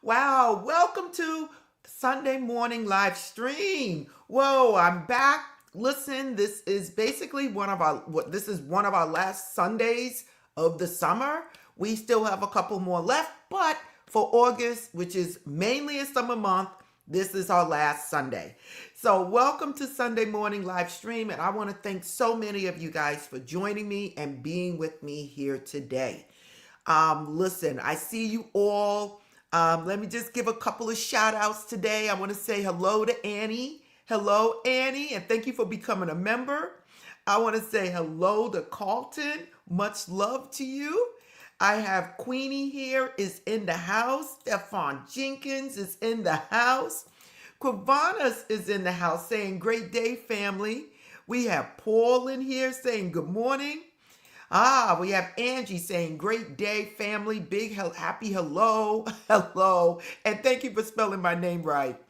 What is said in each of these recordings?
Wow, welcome to Sunday morning live stream. Whoa, I'm back. Listen, this is basically this is one of our last Sundays of the summer. We still have a couple more left, but for August, which is mainly a summer month, this is our last Sunday. So, welcome to Sunday morning live stream, and I want to thank so many of you guys for joining me and being with me here today. Listen, I see you all. Let me just give a couple of shout outs today. I want to say hello to Annie. Hello, Annie, and thank you for becoming a member. I want to say hello to Carlton. Much love to you. I have Queenie here is in the house. Stefan Jenkins is in the house. Quavanas is in the house saying great day, family. We have Paul in here saying good morning. We have Angie saying, great day, family. Happy hello. Hello. And thank you for spelling my name right.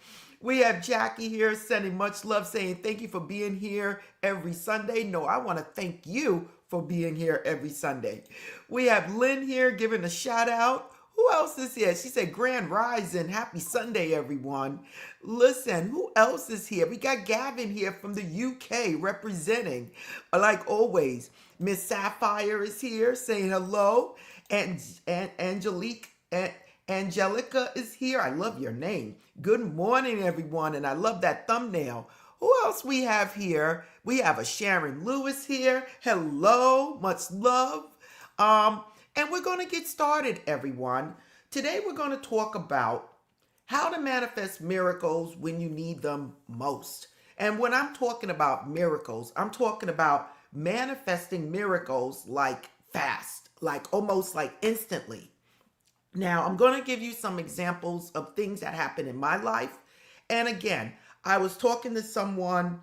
We have Jackie here sending much love, saying, thank you for being here every Sunday. No, I want to thank you for being here every Sunday. We have Lynn here giving a shout out. Who else is here? She said, Grand Rising. Happy Sunday, everyone. Listen, who else is here? We got Gavin here from the UK representing, like always. Miss Sapphire is here saying hello. And Angelica is here. I love your name. Good morning, everyone. And I love that thumbnail. Who else we have here? We have a Sharon Lewis here. Hello. Much love. And we're going to get started, everyone. Today we're going to talk about how to manifest miracles when you need them most. And when I'm talking about miracles, I'm talking about manifesting miracles like fast, like almost like instantly. Now, I'm going to give you some examples of things that happen in my life. And again, I was talking to someone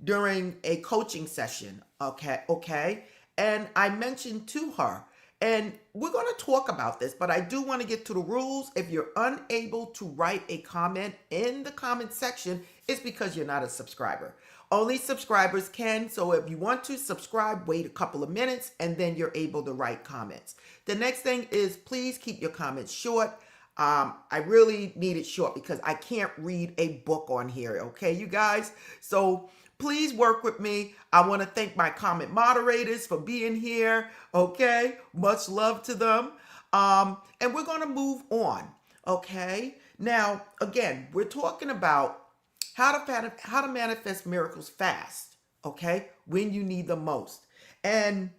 during a coaching session, okay? And I mentioned to her, and we're going to talk about this, but I do want to get to the rules. If you're unable to write a comment in the comment section, it's because you're not a subscriber. Only subscribers can, so if you want to subscribe, wait a couple of minutes, and then you're able to write comments. The next thing is please keep your comments short. I really need it short because I can't read a book on here, okay, you guys? So please work with me. I want to thank my comment moderators for being here, okay? Much love to them. And we're going to move on, okay? Now, again, we're talking about how to manifest miracles fast, okay? When you need them most. And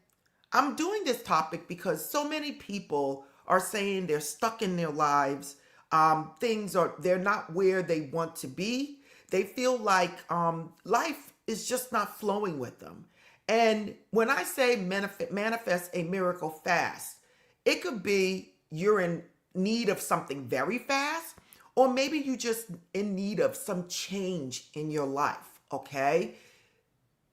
I'm doing this topic because so many people are saying they're stuck in their lives. They're not where they want to be. They feel like life is just not flowing with them. And when I say manifest a miracle fast, it could be you're in need of something very fast, or maybe you just in need of some change in your life, okay?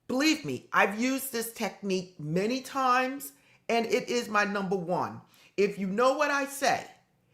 Believe me, I've used this technique many times, and it is my number one. If you know what I say,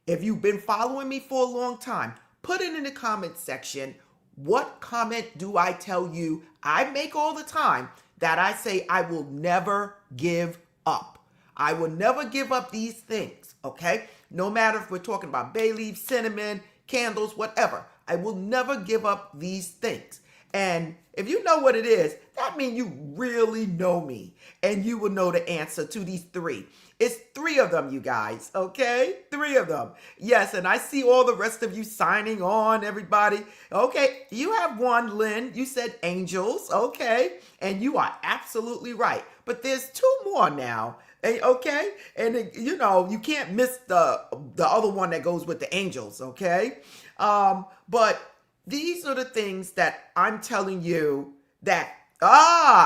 if you've been following me for a long time, put it in the comment section. What comment do I tell you I make all the time that I say I will never give up? I will never give up these things, okay? No matter if we're talking about bay leaves, cinnamon, candles, whatever. I will never give up these things. And if you know what it is, that means you really know me and you will know the answer to these three. It's three of them, you guys, okay? Three of them. Yes, and I see all the rest of you signing on, everybody. Okay, you have one, Lynn. You said angels, okay? And you are absolutely right. But there's two more now, okay? And, you can't miss the other one that goes with the angels, okay? But these are the things that I'm telling you that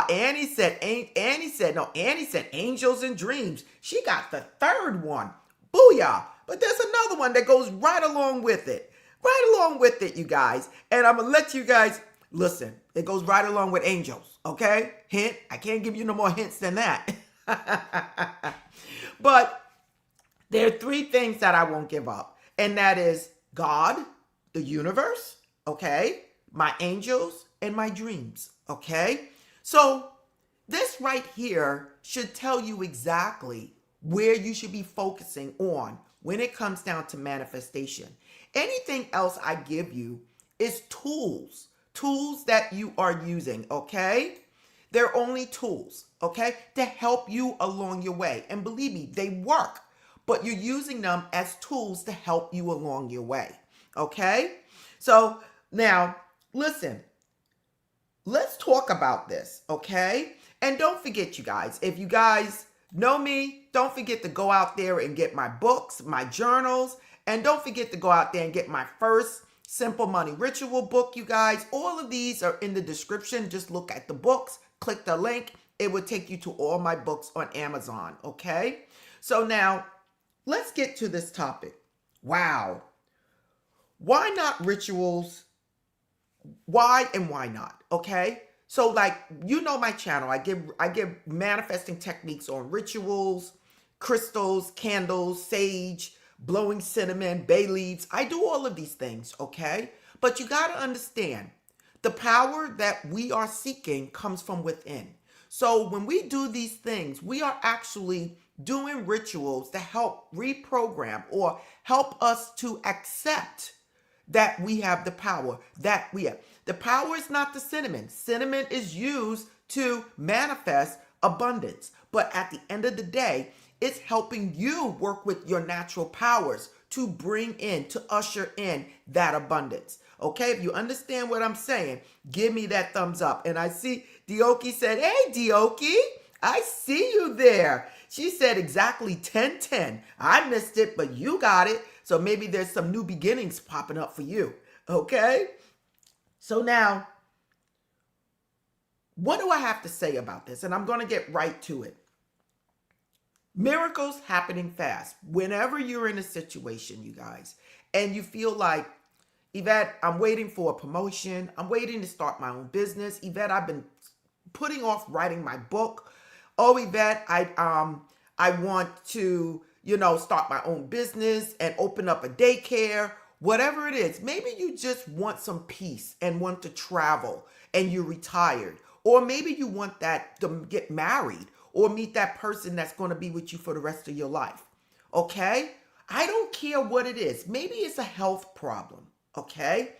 Annie said angels and dreams. She got the third one. Booyah. But there's another one that goes right along with it. Right along with it, you guys. And I'm going to let you guys listen. It goes right along with angels, okay? Hint, I can't give you no more hints than that. But there are three things that I won't give up. And that is God, the universe, okay? My angels and my dreams, okay? So this right here should tell you exactly where you should be focusing on when it comes down to manifestation. Anything else I give you is tools that you are using, okay? They're only tools, okay, to help you along your way. And believe me, they work, but you're using them as tools to help you along your way, okay? So now, listen, let's talk about this, okay? And don't forget, you guys, if you guys know me, don't forget to go out there and get my books, my journals, and don't forget to go out there and get my first Simple Money Ritual book, you guys. All of these are in the description. Just look at the books, click the link. It will take you to all my books on Amazon, okay? So now, let's get to this topic. Wow. Why not rituals? Why and why not? Okay. So like, you know, my channel, I give manifesting techniques on rituals, crystals, candles, sage, blowing cinnamon, bay leaves. I do all of these things. Okay. But you got to understand the power that we are seeking comes from within. So when we do these things, we are actually doing rituals to help reprogram or help us to accept that we have the power that we have. The power is not the cinnamon. Cinnamon is used to manifest abundance. But at the end of the day, it's helping you work with your natural powers to bring in, to usher in that abundance. Okay, if you understand what I'm saying, give me that thumbs up. And I see Dioki said, hey, Dioki, I see you there. She said exactly 10:10. I missed it, but you got it. So maybe there's some new beginnings popping up for you. Okay? So now, what do I have to say about this? And I'm going to get right to it. Miracles happening fast. Whenever you're in a situation, you guys, and you feel like, Yvette, I'm waiting for a promotion. I'm waiting to start my own business. Yvette, I've been putting off writing my book. Oh, Yvette, I want to, start my own business and open up a daycare, whatever it is. Maybe you just want some peace and want to travel and you're retired. Or maybe you want that to get married or meet that person that's going to be with you for the rest of your life. Okay? I don't care what it is. Maybe it's a health problem. Okay?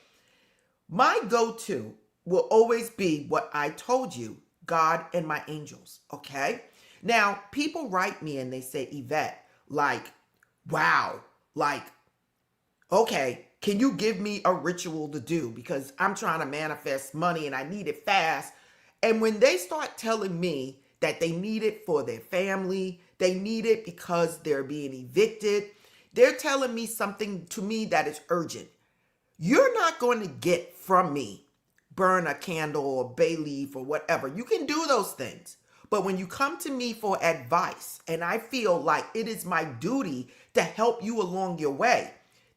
My go-to will always be what I told you, God and my angels. Okay? Now, people write me and they say, Yvette, like, wow, like, okay, can you give me a ritual to do? Because I'm trying to manifest money and I need it fast. And when they start telling me that they need it for their family, they need it because they're being evicted, they're telling me something to me that is urgent. You're not going to get from me, burn a candle or bay leaf or whatever. You can do those things. But when you come to me for advice and I feel like it is my duty to help you along your way,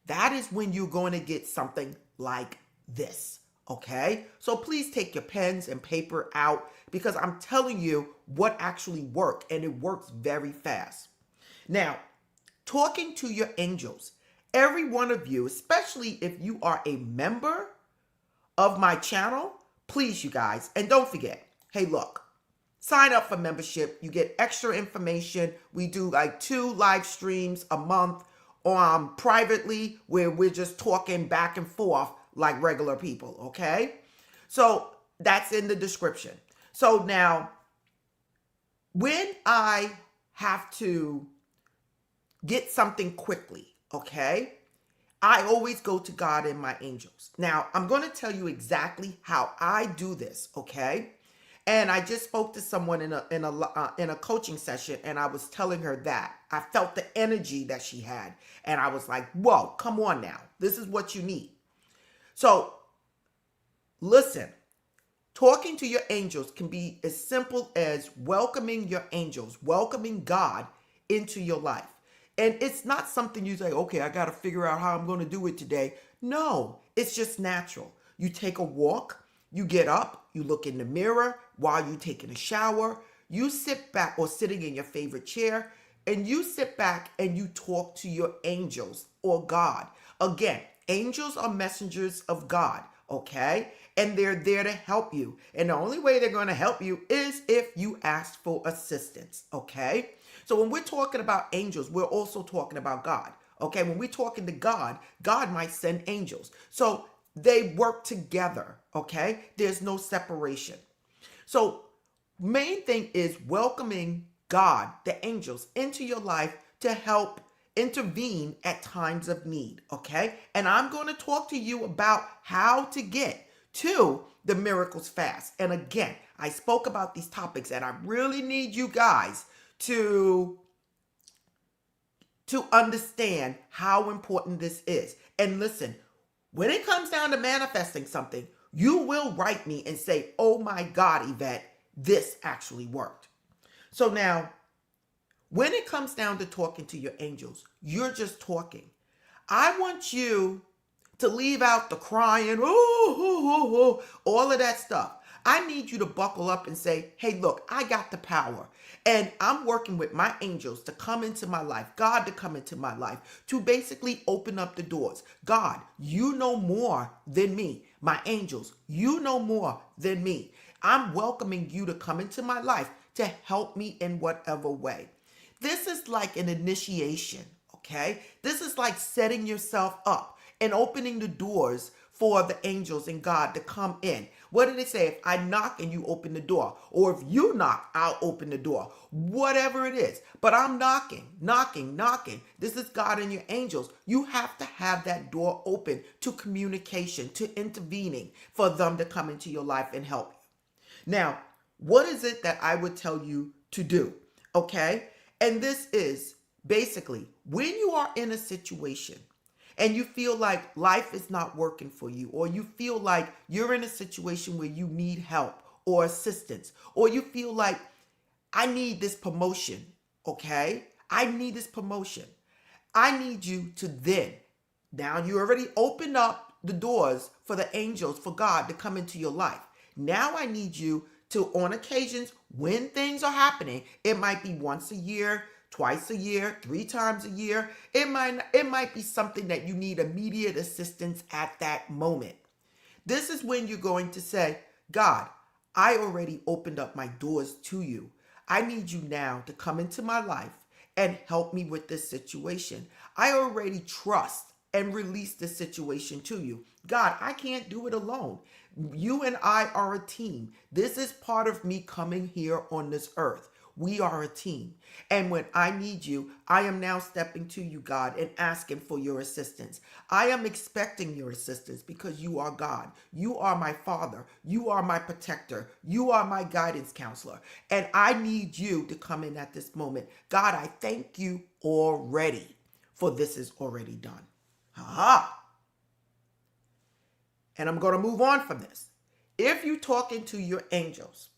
that is when you're going to get something like this. Okay? So please take your pens and paper out because I'm telling you what actually works, and it works very fast. Now, talking to your angels, every one of you, especially if you are a member of my channel, please, you guys, and don't forget, hey, look, sign up for membership. You get extra information. We do like 2 live streams a month privately where we're just talking back and forth like regular people, okay? So that's in the description. So now, when I have to get something quickly, okay, I always go to God and my angels. Now, I'm going to tell you exactly how I do this, okay? And I just spoke to someone in a coaching session, and I was telling her that I felt the energy that she had, and I was like, "Whoa, come on now! This is what you need." So, listen. Talking to your angels can be as simple as welcoming your angels, welcoming God into your life. And it's not something you say, okay, I got to figure out how I'm going to do it today. No, it's just natural. You take a walk, you get up, you look in the mirror while you're taking a shower, you sit back or sitting in your favorite chair, and you sit back and you talk to your angels or God. Again, angels are messengers of God, okay? And they're there to help you. And the only way they're going to help you is if you ask for assistance, okay? So when we're talking about angels, we're also talking about God, Okay, when we're talking to God, God might send angels. So they work together. Okay, there's no separation. So main thing is welcoming God, the angels, into your life to help intervene at times of need. Okay, and I'm going to talk to you about how to get to the miracles fast. And again, I spoke about these topics, and I really need you guys to understand how important this is. And listen, when it comes down to manifesting something, you will write me and say, oh my God, Yvette, this actually worked. So now, when it comes down to talking to your angels, you're just talking. I want you to leave out the crying, all of that stuff. I need you to buckle up and say, hey, look, I got the power. And I'm working with my angels to come into my life, God to come into my life, to basically open up the doors. God, you know more than me. My angels, you know more than me. I'm welcoming you to come into my life to help me in whatever way. This is like an initiation, okay? This is like setting yourself up and opening the doors for the angels and God to come in. What did it say? If I knock and you open the door, or if you knock, I'll open the door. Whatever it is. But I'm knocking. This is God and your angels. You have to have that door open to communication, to intervening for them to come into your life and help you. Now, what is it that I would tell you to do? Okay? And this is basically when you are in a situation and you feel like life is not working for you, or you feel like you're in a situation where you need help or assistance, or you feel like I need this promotion, okay? I need this promotion. I need you to then, now you already opened up the doors for the angels, for God to come into your life. Now I need you to, on occasions, when things are happening, it might be once a year, twice a year, 3 times a year. It might be something that you need immediate assistance at that moment. This is when you're going to say, God, I already opened up my doors to you. I need you now to come into my life and help me with this situation. I already trust and release this situation to you. God, I can't do it alone. You and I are a team. This is part of me coming here on this earth. We are a team. And when I need you, I am now stepping to you, God, and asking for your assistance. I am expecting your assistance because you are God. You are my Father. You are my protector. You are my guidance counselor. And I need you to come in at this moment. God, I thank you already, for this is already done. Ha! And I'm going to move on from this. If you're talking to your angels,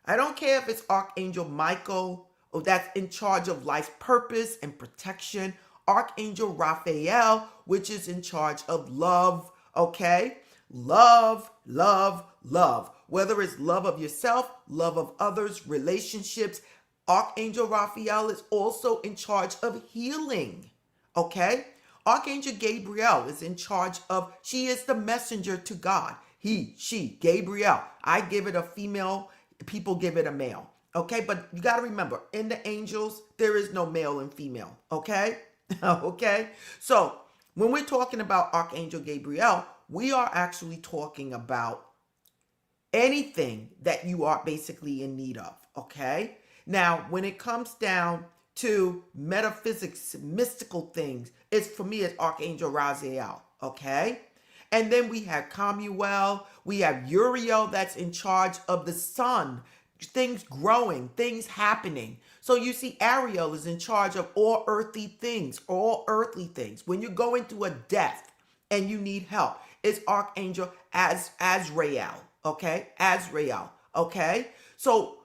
I don't care if it's Archangel Michael, or that's in charge of life purpose and protection, Archangel Raphael, which is in charge of love, okay? Love, love, love. Whether it's love of yourself, love of others, relationships, Archangel Raphael is also in charge of healing, okay? Archangel Gabriel is in charge of, she is the messenger to God. He, she, Gabriel. I give it a female, people give it a male. Okay, but you got to remember, in the angels, there is no male and female. Okay? Okay? So, when we're talking about Archangel Gabriel, we are actually talking about anything that you are basically in need of. Okay? Now, when it comes down to metaphysics, mystical things, for me, it's Archangel Raziel. Okay? And then we have Camuel, we have Uriel that's in charge of the sun, things growing, things happening. So you see, Ariel is in charge of all earthly things, When you're going through a death and you need help, it's Archangel Azrael, okay? Azrael, okay? So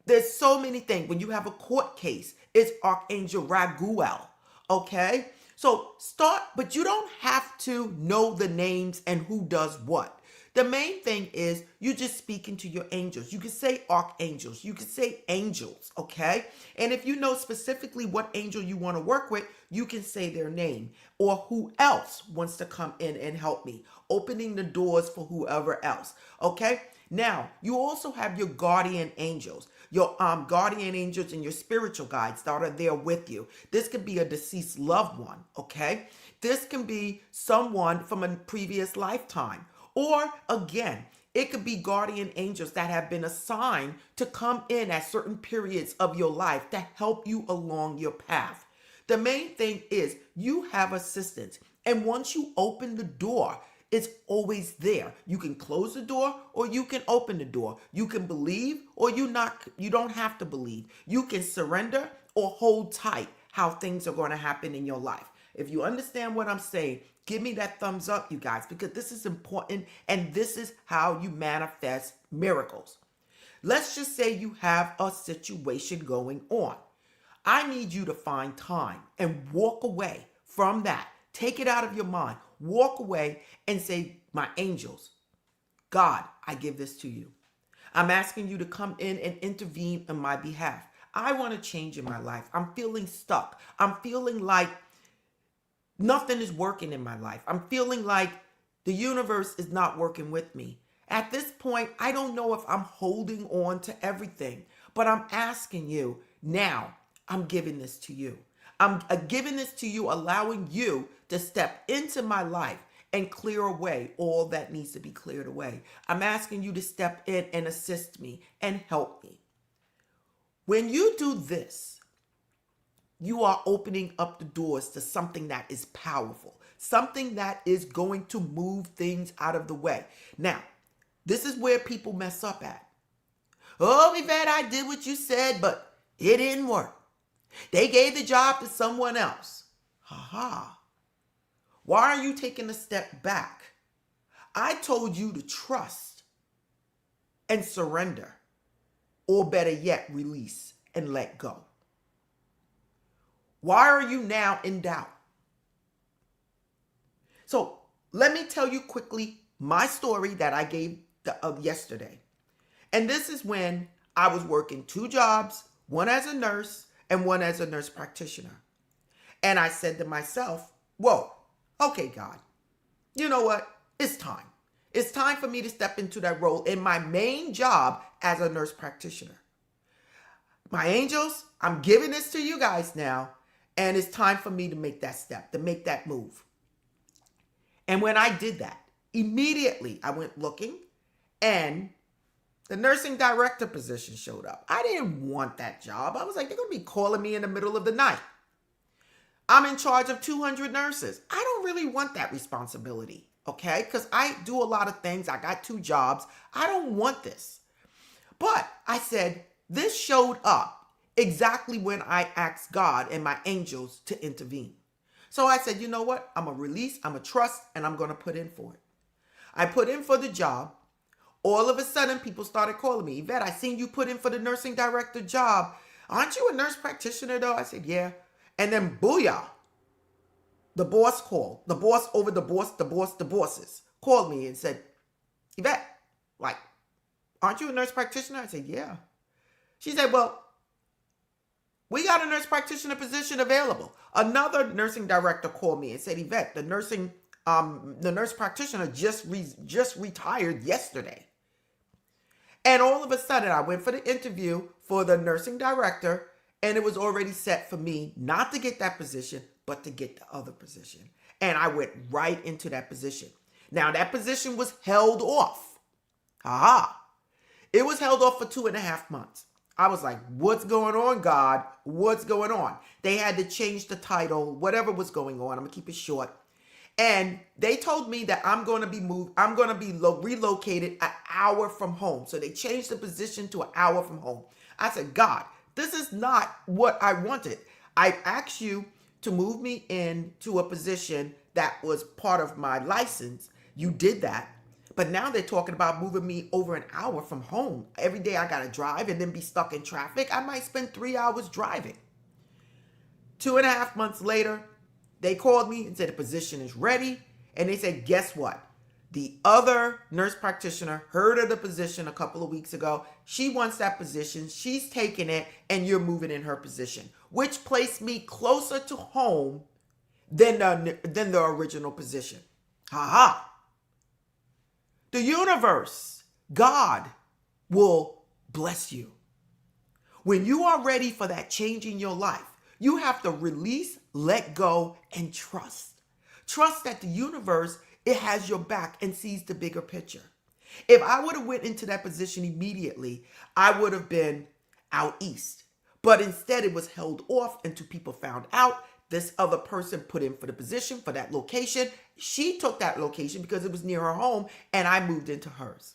there's so many things. When you have a court case, it's Archangel Raguel, okay? So start, but you don't have to know the names and who does what. The main thing is you just speaking to your angels. You can say archangels. You can say angels, okay? And if you know specifically what angel you want to work with, you can say their name or who else wants to come in and help me, opening the doors for whoever else, okay? Now, you also have your guardian angels, your guardian angels and your spiritual guides that are there with you. This could be a deceased loved one, okay? This can be someone from a previous lifetime. Or again, it could be guardian angels that have been assigned to come in at certain periods of your life to help you along your path. The main thing is you have assistance. And once you open the door, it's always there. You can close the door or you can open the door. You can believe or you don't have to believe. You can surrender or hold tight how things are going to happen in your life. If you understand what I'm saying, give me that thumbs up, you guys, because this is important and this is how you manifest miracles. Let's just say you have a situation going on. I need you to find time and walk away from that. Take it out of your mind. Walk away and say, my angels, God, I give this to you. I'm asking you to come in and intervene on my behalf. I want to change in my life. I'm feeling stuck. I'm feeling like nothing is working in my life. I'm feeling like the universe is not working with me. At this point, I don't know if I'm holding on to everything, but I'm asking you now, I'm giving this to you. I'm giving this to you, allowing you to step into my life and clear away all that needs to be cleared away. I'm asking you to step in and assist me and help me. When you do this, you are opening up the doors to something that is powerful, something that is going to move things out of the way. Now, this is where people mess up at. Oh, Yvette, I did what you said, but it didn't work. They gave the job to someone else. Ha. Why are you taking a step back? I told you to trust and surrender, or better yet, release and let go. Why are you now in doubt? So let me tell you quickly my story that I gave yesterday. And this is when I was working 2 jobs, one as a nurse and one as a nurse practitioner. And I said to myself, whoa, okay, God, you know what? It's time. It's time for me to step into that role in my main job as a nurse practitioner. My angels, I'm giving this to you guys now. And it's time for me to make that step, to make that move. And when I did that, immediately I went looking and the nursing director position showed up. I didn't want that job. I was like, they're going to be calling me in the middle of the night. I'm in charge of 200 nurses. I don't really want that responsibility, okay? Because I do a lot of things. I got 2 jobs. I don't want this. But I said, this showed up exactly when I asked God and my angels to intervene. So I said, you know what? I'm going to release, I'm going to trust, and I'm going to put in for it. I put in for the job. All of a sudden, people started calling me. Yvette, I seen you put in for the nursing director job. Aren't you a nurse practitioner, though? I said, yeah. And then, booyah, the boss called. The boss over the bosses called me and said, Yvette, like, aren't you a nurse practitioner? I said, yeah. She said, well, we got a nurse practitioner position available. Another nursing director called me and said, Yvette, the nurse practitioner just retired yesterday. And all of a sudden, I went for the interview for the nursing director, and it was already set for me not to get that position, but to get the other position. And I went right into that position. Now, that position was held off. It was held off for 2.5 months. I was like, what's going on, God? What's going on? They had to change the title, whatever was going on. I'm going to keep it short. And they told me that I'm going to be moved. I'm going to be relocated an hour from home. So they changed the position to an hour from home. I said, God, this is not what I wanted. I asked you to move me into a position that was part of my license. You did that. But now they're talking about moving me over an hour from home. Every day I got to drive and then be stuck in traffic. I might spend 3 hours driving. 2.5 months later, they called me and said the position is ready. And they said, guess what? The other nurse practitioner heard of the position a couple of weeks ago. She wants that position. She's taking it, and you're moving in her position, which placed me closer to home than the original position. Ha ha. The universe, God, will bless you. When you are ready for that change in your life, you have to release, let go, and trust. Trust that the universe, it has your back and sees the bigger picture. If I would have went into that position immediately, I would have been out east. But instead, it was held off until people found out. This other person put in for the position for that location. She took that location because it was near her home, and I moved into hers.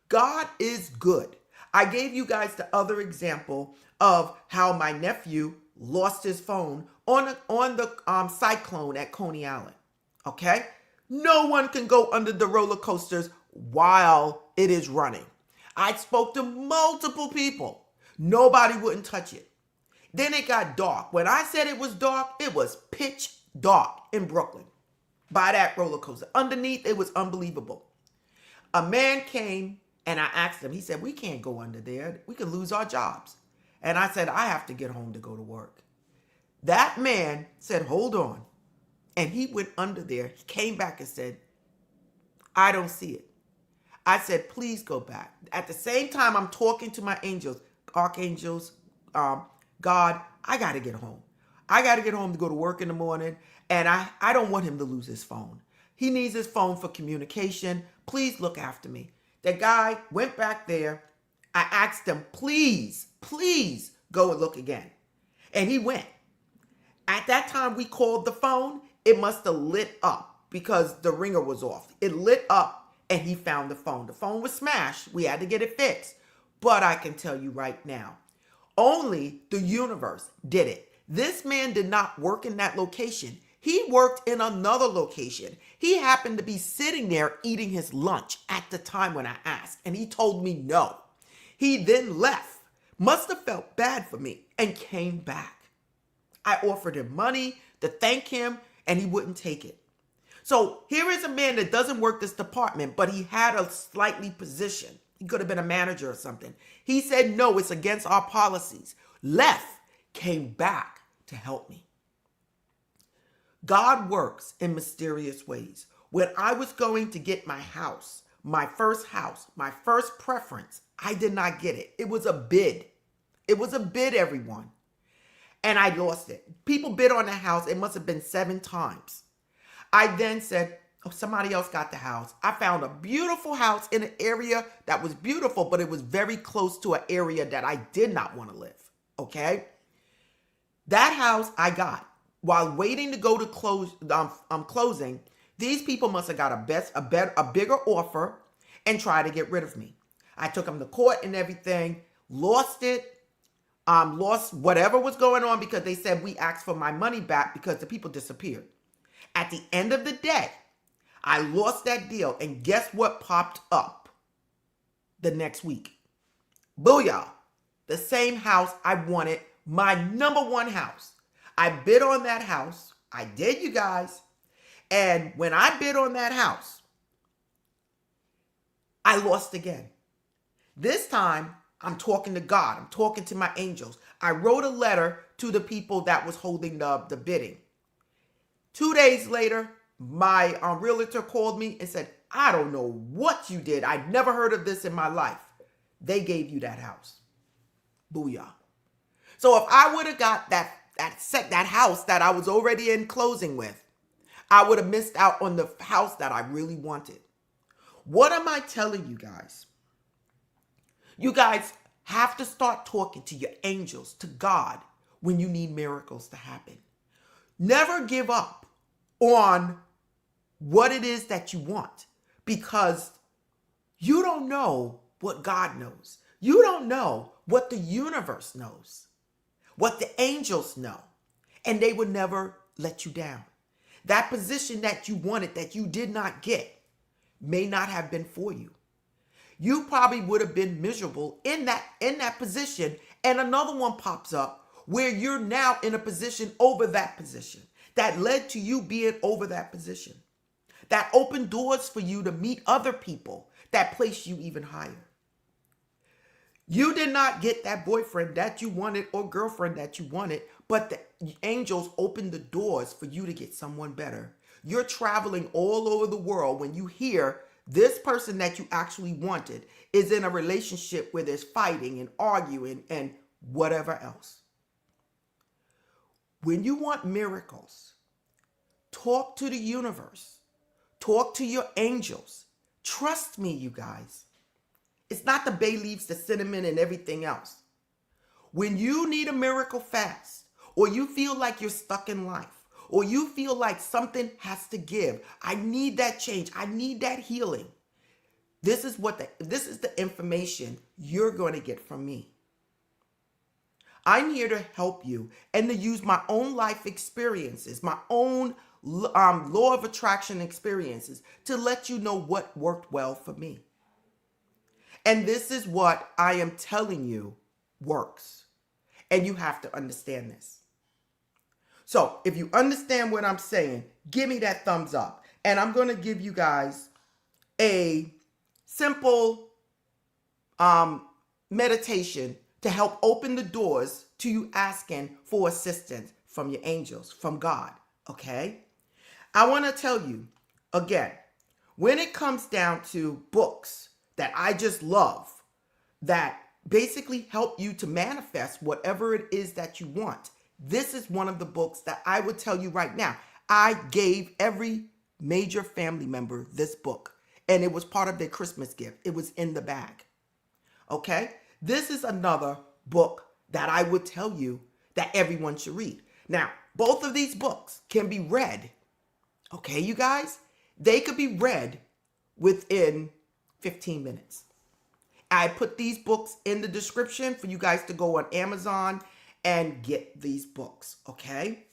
God is good. I gave you guys the other example of how my nephew lost his phone on the cyclone at Coney Island. Okay? No one can go under the roller coasters while it is running. I spoke to multiple people. Nobody wouldn't touch it. Then it got dark. When I said it was dark, it was pitch dark in Brooklyn by that roller coaster. Underneath, it was unbelievable. A man came and I asked him, he said, we can't go under there. We could lose our jobs. And I said, I have to get home to go to work. That man said, hold on. And he went under there. He came back and said, I don't see it. I said, please go back. At the same time, I'm talking to my angels, archangels, God, I got to get home. I got to get home to go to work in the morning. And I don't want him to lose his phone. He needs his phone for communication. Please look after me. The guy went back there. I asked him, please go and look again. And he went. At that time we called the phone, it must have lit up because the ringer was off. It lit up and he found the phone. The phone was smashed. We had to get it fixed. But I can tell you right now, only the universe did it. This man did not work in that location. He worked in another location. He happened to be sitting there eating his lunch at the time when I asked, and he told me no. He then left, must have felt bad for me, and came back. I offered him money to thank him, and he wouldn't take it. So here is a man that doesn't work this department, but he had a slightly position. He could have been a manager or something. He said, no, it's against our policies. Left, came back to help me. God works in mysterious ways. When I was going to get my house, my first preference, I did not get it. It was a bid. It was a bid, everyone. And I lost it. People bid on the house. It must have been 7 times. I then said, oh, somebody else got the house. I found a beautiful house in an area that was beautiful, but it was very close to an area that I did not want to live. Okay? That house I got. While waiting to go to closing, these people must have got a bigger offer and tried to get rid of me. I took them to court and everything, lost it, lost whatever was going on because they said we asked for my money back because the people disappeared. At the end of the day, I lost that deal, and guess what popped up the next week? Booyah! The same house I wanted, my number one house. I bid on that house. I did, you guys. And when I bid on that house, I lost again. This time, I'm talking to God. I'm talking to my angels. I wrote a letter to the people that was holding the bidding. 2 days later, my realtor called me and said, I don't know what you did. I'd never heard of this in my life. They gave you that house. Booyah. So if I would have got that house that I was already in closing with, I would have missed out on the house that I really wanted. What am I telling you guys? You guys have to start talking to your angels, to God, when you need miracles to happen. Never give up on what it is that you want, because you don't know what God knows. You don't know what the universe knows, what the angels know, and they would never let you down. That position that you wanted that you did not get may not have been for you. You probably would have been miserable in that position, and another one pops up where you're now in a position over that position that led to you being over that position. that open doors for you to meet other people that place you even higher. You did not get that boyfriend that you wanted or girlfriend that you wanted, but the angels opened the doors for you to get someone better. You're traveling all over the world when you hear this person that you actually wanted is in a relationship where there's fighting and arguing and whatever else. When you want miracles, talk to the universe. Talk to your angels. Trust me, you guys. It's not the bay leaves, the cinnamon, and everything else. When you need a miracle fast, or you feel like you're stuck in life, or you feel like something has to give, I need that change, I need that healing. This is the information you're going to get from me. I'm here to help you and to use my own life experiences, my own law of attraction experiences to let you know what worked well for me. And this is what I am telling you works. And you have to understand this. So if you understand what I'm saying, give me that thumbs up. And I'm going to give you guys a simple meditation to help open the doors to you asking for assistance from your angels, from God. Okay? I want to tell you again, when it comes down to books that I just love, that basically help you to manifest whatever it is that you want, this is one of the books that I would tell you right now. I gave every major family member this book, and it was part of their Christmas gift. It was in the bag. Okay? This is another book that I would tell you that everyone should read. Now, both of these books can be read. Okay, you guys? They could be read within 15 minutes. I put these books in the description for you guys to go on Amazon and get these books, okay?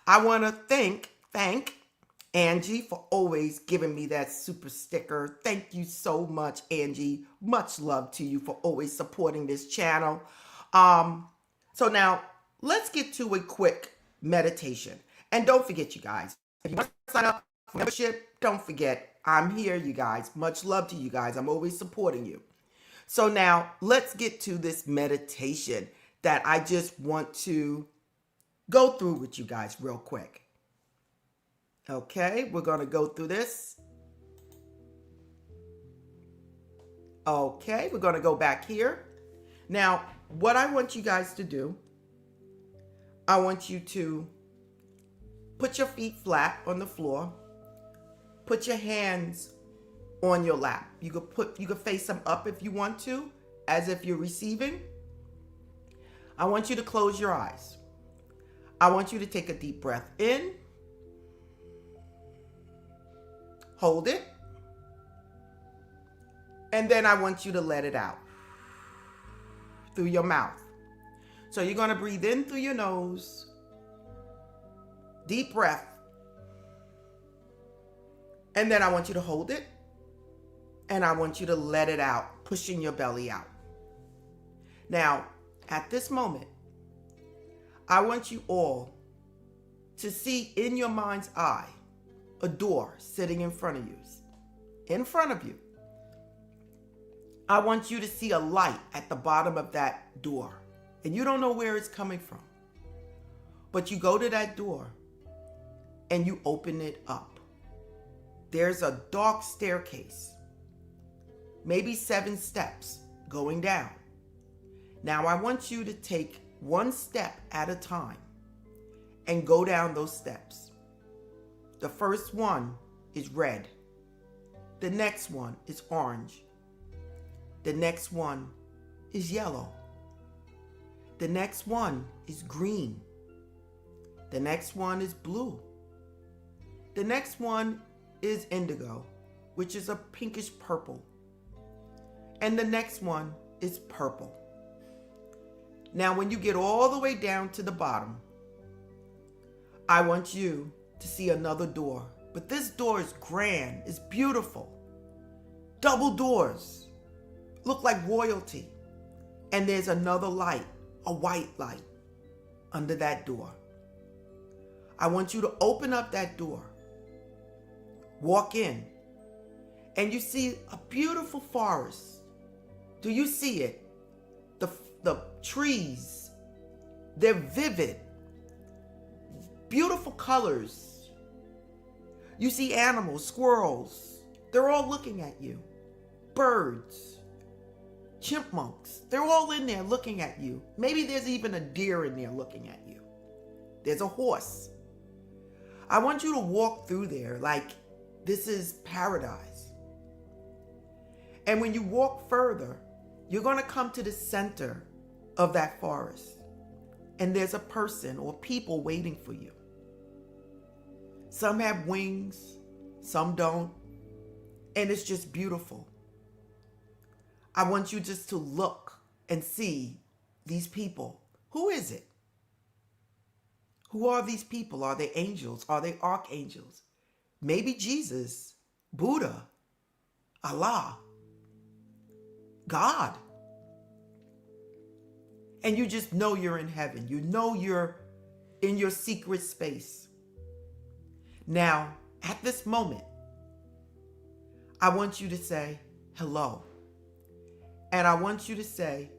I want to thank Angie for always giving me that super sticker. Thank you so much, Angie. Much love to you for always supporting this channel. So now let's get to a quick meditation. And don't forget, you guys, if you want to sign up for membership, don't forget, I'm here, you guys. Much love to you guys. I'm always supporting you. So now let's get to this meditation that I just want to go through with you guys real quick. Okay, we're going to go through this. Okay, we're going to go back here. Now, what I want you guys to do, I want you to put your feet flat on the floor. Put your hands on your lap. You could face them up if you want to, as if you're receiving. I want you to close your eyes. I want you to take a deep breath in. Hold it. And then I want you to let it out through your mouth. So you're going to breathe in through your nose. Deep breath. And then I want you to hold it. And I want you to let it out, pushing your belly out. Now, at this moment, I want you all to see in your mind's eye a door sitting in front of you. In front of you. I want you to see a light at the bottom of that door. And you don't know where it's coming from. But you go to that door and you open it up. There's a dark staircase. Maybe 7 steps going down. Now I want you to take one step at a time and go down those steps. The first one is red. The next one is orange. The next one is yellow. The next one is green. The next one is blue. The next one is indigo, which is a pinkish purple. And the next one is purple. Now, when you get all the way down to the bottom, I want you to see another door. But this door is grand, it's beautiful. Double doors, look like royalty. And there's another light, a white light, under that door. I want you to open up that door. walk in and you see a beautiful forest. Do you see it? The trees, they're vivid, beautiful colors. You see animals, squirrels, they're all looking at you. Birds, chipmunks, they're all in there looking at you. Maybe there's even a deer in there looking at you. There's a horse. I want you to walk through there like this is paradise. And when you walk further, you're going to come to the center of that forest. And there's a person or people waiting for you. Some have wings, some don't. And it's just beautiful. I want you just to look and see these people. Who is it? Who are these people? Are they angels? Are they archangels? Maybe Jesus, Buddha, Allah, God. And you just know you're in heaven. You know you're in your secret space. Now, at this moment, I want you to say hello. And I want you to say,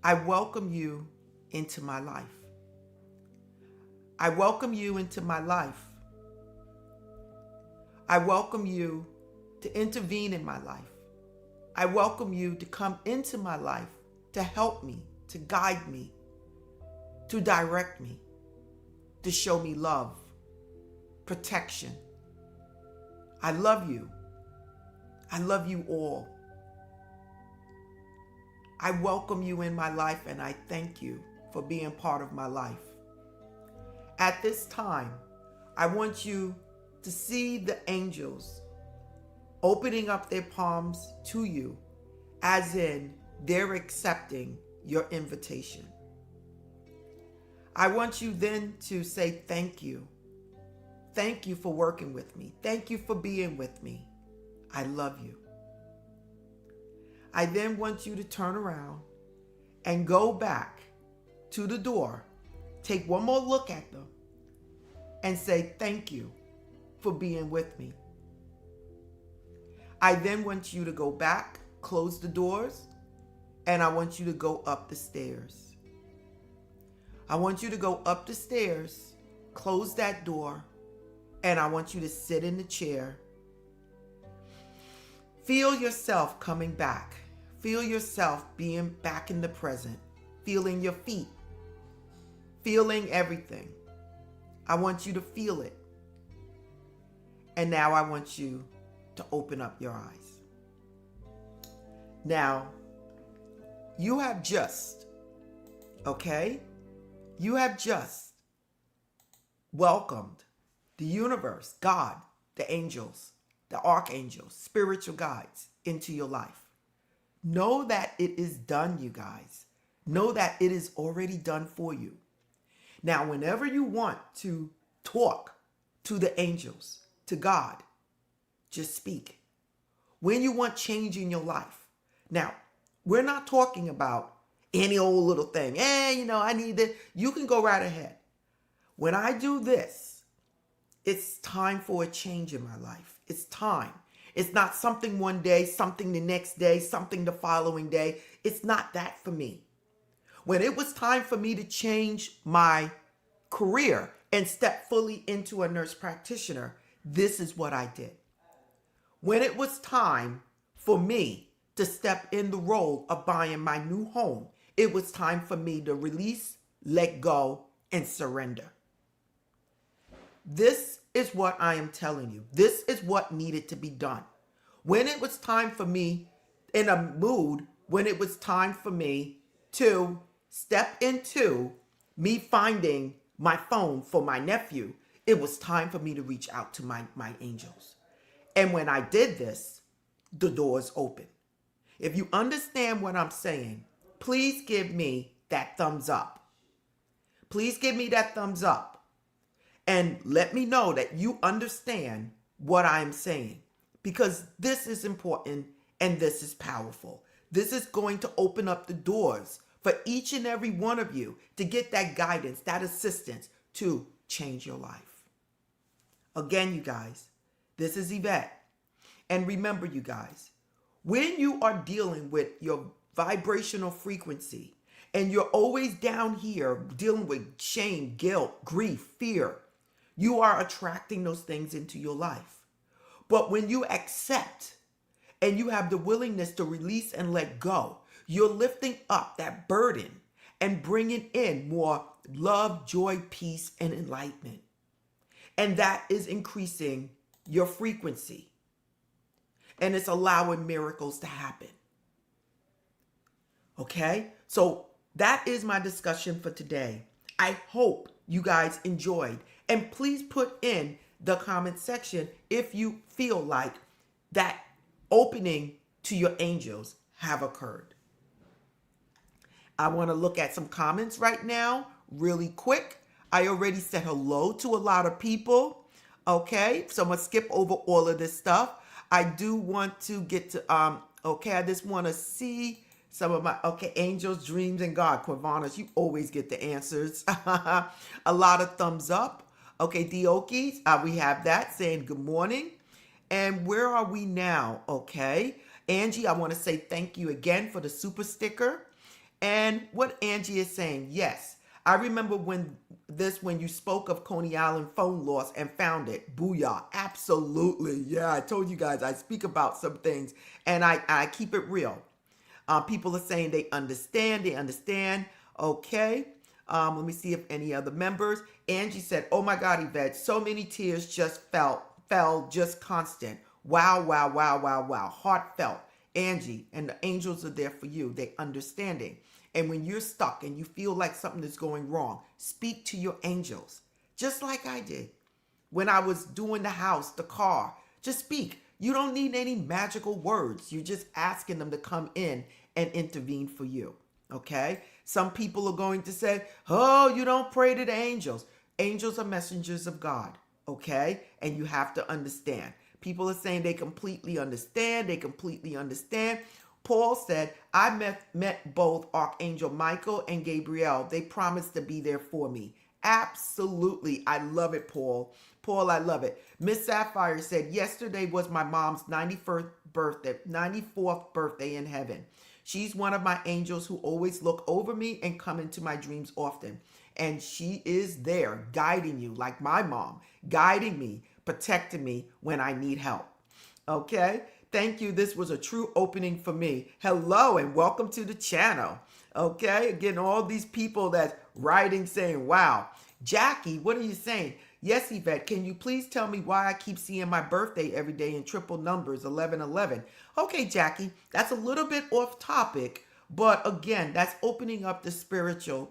I welcome you into my life. I welcome you into my life. I welcome you to intervene in my life. I welcome you to come into my life to help me, to guide me, to direct me, to show me love, protection. I love you. I love you all. I welcome you in my life and I thank you for being part of my life. At this time, I want you to see the angels opening up their palms to you, as in they're accepting your invitation. I want you then to say thank you. Thank you for working with me. Thank you for being with me. I love you. I then want you to turn around and go back to the door, take one more look at them, and say thank you for being with me. I then want you to go back, close the doors, and I want you to go up the stairs. I want you to go up the stairs, close that door, and I want you to sit in the chair. Feel yourself coming back. Feel yourself being back in the present, feeling your feet, feeling everything. I want you to feel it. And now I want you to open up your eyes. Now, you have just welcomed the universe, God, the angels, the archangels, spiritual guides into your life. Know that it is done, you guys. Know that it is already done for you. Now, whenever you want to talk to the angels, to God, just speak. When you want change in your life. Now, we're not talking about any old little thing. I need this. You can go right ahead. When I do this, it's time for a change in my life. It's time. It's not something one day, something the next day, something the following day. It's not that for me. When it was time for me to change my career and step fully into a nurse practitioner, this is what I did. When it was time for me to step in the role of buying my new home, it was time for me to release, let go, and surrender. This is what I am telling you. This is what needed to be done. When it was time for me, in a mood, when it was time for me to step into me finding my phone for my nephew, it was time for me to reach out to my angels. And when I did this, the doors opened. If you understand what I'm saying, please give me that thumbs up. Please give me that thumbs up. And let me know that you understand what I'm saying. Because this is important and this is powerful. This is going to open up the doors for each and every one of you to get that guidance, that assistance to change your life. Again, you guys, This is Yvette. And remember, you guys, when you are dealing with your vibrational frequency and you're always down here dealing with shame, guilt, grief, fear, you are attracting those things into your life. But when you accept and you have the willingness to release and let go, you're lifting up that burden and bringing in more love, joy, peace, and enlightenment. And that is increasing your frequency. And it's allowing miracles to happen. Okay? So that is my discussion for today. I hope you guys enjoyed. And please put in the comment section if you feel like that opening to your angels have occurred. I want to look at some comments right now really quick. I already said hello to a lot of people. Okay, so I'm going to skip over all of this stuff. I do want to get to, okay, I just want to see some of my, okay, angels, dreams, and God. Quavanas, you always get the answers. A lot of thumbs up. Okay, Diokis, we have that saying good morning. And where are we now? Okay, Angie, I want to say thank you again for the super sticker. And what Angie is saying, yes, I remember when you spoke of Coney Island phone loss and found it. Booyah. Absolutely. Yeah, I told you guys I speak about some things and I keep it real. People are saying they understand. Okay. Let me see if any other members. Angie said, oh my God, Yvette, so many tears just fell just constant. Wow. Heartfelt. Angie, and the angels are there for you. They're understanding. And when you're stuck and you feel like something is going wrong, speak to your angels, just like I did. When I was doing the house, the car, just speak. You don't need any magical words. You're just asking them to come in and intervene for you, okay? Some people are going to say, oh, you don't pray to the angels. Angels are messengers of God, okay? And you have to understand. People are saying they completely understand. Paul said, I met both Archangel Michael and Gabriel. They promised to be there for me. Absolutely. I love it, Paul. Paul, I love it. Miss Sapphire said, yesterday was my mom's 94th birthday in heaven. She's one of my angels who always look over me and come into my dreams often. And she is there guiding you like my mom, guiding me, protecting me when I need help. Okay? Thank you. This was a true opening for me. Hello and welcome to the channel. Okay? Again, all these people that's writing saying, wow. Jackie, what are you saying? Yes, Yvette, can you please tell me why I keep seeing my birthday every day in triple numbers, 1111? Okay, Jackie, that's a little bit off topic, but again, that's opening up the spiritual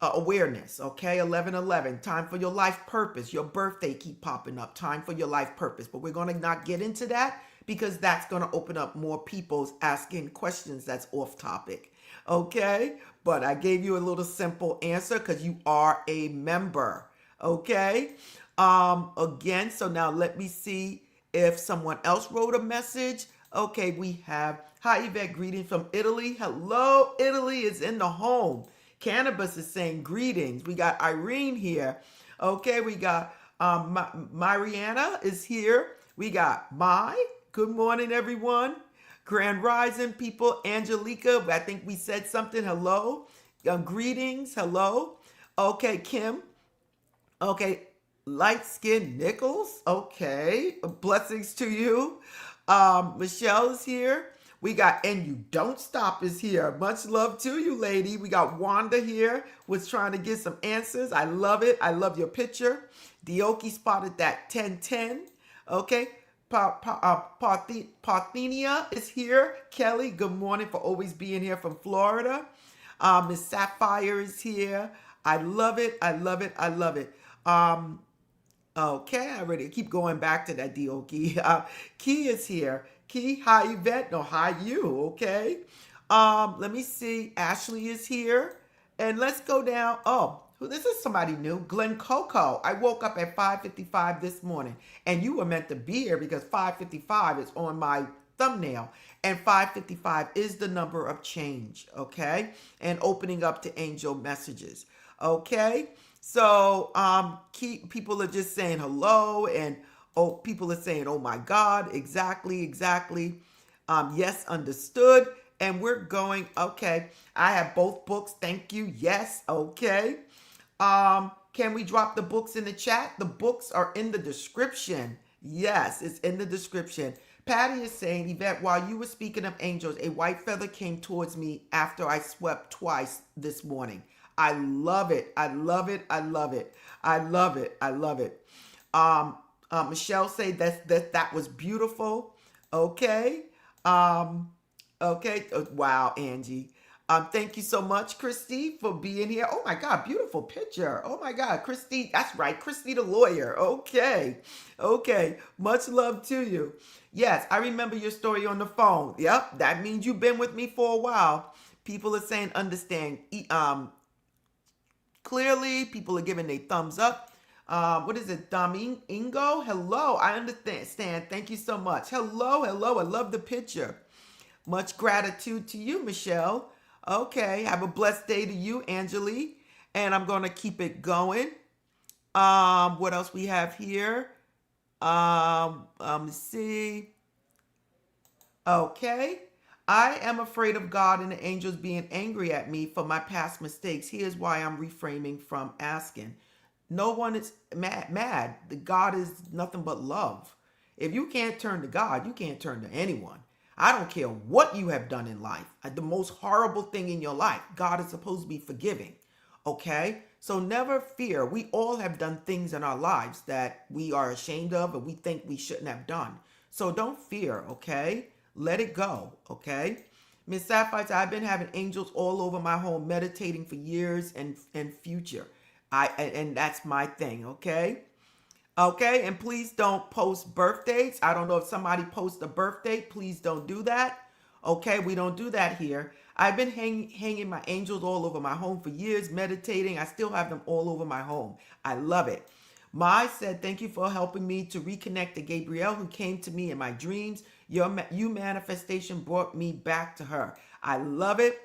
awareness. Okay, 1111, time for your life purpose. Your birthday keep popping up, time for your life purpose. But we're going to not get into that because that's going to open up more people's asking questions that's off topic. Okay, but I gave you a little simple answer because you are a member. Okay, again, so now let me see if someone else wrote a message. Okay, we have, hi Yvette, greetings from Italy. Hello, Italy is in the home. Cannabis is saying greetings. We got Irene here. Okay, we got Mariana is here. We got Mai. Good morning, everyone. Grand Rising people. Angelica, I think we said something. Hello. Greetings. Hello. Okay, Kim. Okay, light skin Nichols. Okay, blessings to you. Michelle is here. We got, and you don't stop is here. Much love to you, lady. We got Wanda here, was trying to get some answers. I love it. I love your picture. Dioki spotted that 1010. Okay. Parthenia is here. Kelly, good morning for always being here from Florida. Miss Sapphire is here. I love it. Okay, I already keep going back to that Dioki. Key is here. Key, hi Yvette. No, hi you. Okay. Let me see. Ashley is here. And let's go down. Oh, this is somebody new. Glen Coco. I woke up at 5:55 this morning. And you were meant to be here because 5:55 is on my thumbnail. And 5:55 is the number of change. Okay. And opening up to angel messages. Okay. So people are just saying hello, and oh, people are saying, "Oh my God, exactly, exactly." Yes, understood. And we're going. Okay, I have both books. Thank you. Yes. Okay. Can we drop the books in the chat? The books are in the description. Yes, it's in the description. Patty is saying, Yvette, while you were speaking of angels, a white feather came towards me after I swept twice this morning. I love it. I love it. I love it. I love it. I love it. Michelle say that was beautiful. Okay. Um, okay. Wow, Angie. Thank you so much, Christy, for being here. Oh my God, beautiful picture. Oh my God, Christy, that's right, Christy the lawyer. Okay, okay. Much love to you. Yes, I remember your story on the phone. Yep, that means you've been with me for a while. People are saying understand clearly. People are giving their thumbs up. What is it, Domingo? Hello, I understand. Thank you so much. Hello, hello. I love the picture. Much gratitude to you, Michelle. Okay, have a blessed day to you, Angelique. And I'm going to keep it going. What else we have here? Let's see. Okay. I am afraid of God and the angels being angry at me for my past mistakes. Here's why I'm reframing from asking. No one is mad. The God is nothing but love. If you can't turn to God, you can't turn to anyone. I don't care what you have done in life. The most horrible thing in your life, God is supposed to be forgiving. Okay? So never fear. We all have done things in our lives that we are ashamed of and we think we shouldn't have done. So don't fear, okay? Let it go, okay? Miss Sapphire said, I've been having angels all over my home meditating for years and future. And that's my thing, okay? Okay, and please don't post birthdays. I don't know if somebody posts a birthday. Please don't do that. Okay, we don't do that here. I've been hanging my angels all over my home for years, meditating. I still have them all over my home. I love it. Mai said, thank you for helping me to reconnect to Gabrielle, who came to me in my dreams. You manifestation brought me back to her. I love it.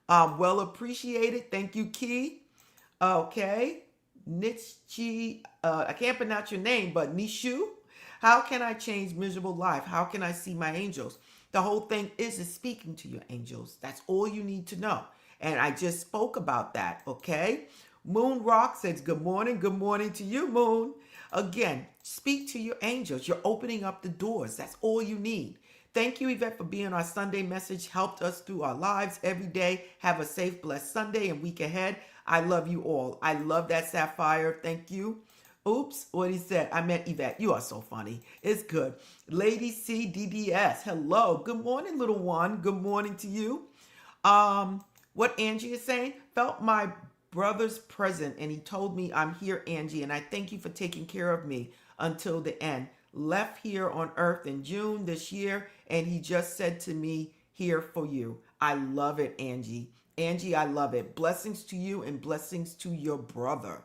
Well appreciated. Thank you, Key. Okay. Nichi, I can't pronounce your name, but Nishu. How can I change miserable life? How can I see my angels? The whole thing is speaking to your angels. That's all you need to know. And I just spoke about that, okay? Moon Rock says, good morning. Good morning to you, Moon. Again, speak to your angels. You're opening up the doors. That's all you need. Thank you, Yvette, for being our Sunday message. Helped us through our lives every day. Have a safe, blessed Sunday and week ahead. I love you all. I love that, Sapphire. Thank you. Oops, what he said. I meant Yvette. You are so funny. It's good. Lady CDDS. Hello. Good morning, little one. Good morning to you. What Angie is saying, felt my brother's present and he told me, I'm here, Angie, and I thank you for taking care of me until the end. Left here on earth in June this year, and he just said to me, here for you. I love it, Angie. Angie, I love it. Blessings to you and blessings to your brother.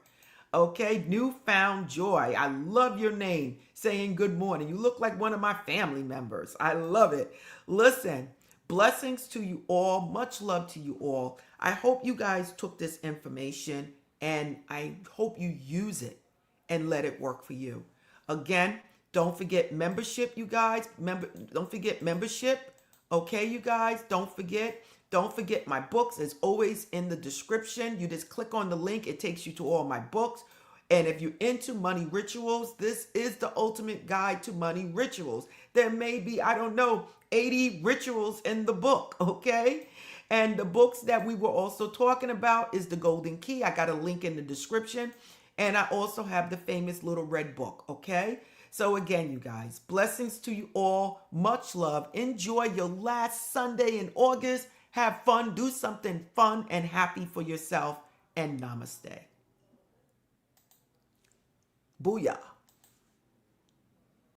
Okay, newfound joy. I love your name. Saying good morning. You look like one of my family members. I love it. Listen, blessings to you all. Much love to you all. I hope you guys took this information and I hope you use it and let it work for you. Again, don't forget membership, you guys. Don't forget membership. Okay, you guys, don't forget. Don't forget my books is always in the description. You just click on the link. It takes you to all my books. And if you're into money rituals, this is the ultimate guide to money rituals. There may be, I don't know, 80 rituals in the book, okay? And the books that we were also talking about is The Golden Key. I got a link in the description. And I also have the famous little red book, okay? So again, you guys, blessings to you all. Much love. Enjoy your last Sunday in August. Have fun. Do something fun and happy for yourself. And namaste. Booyah.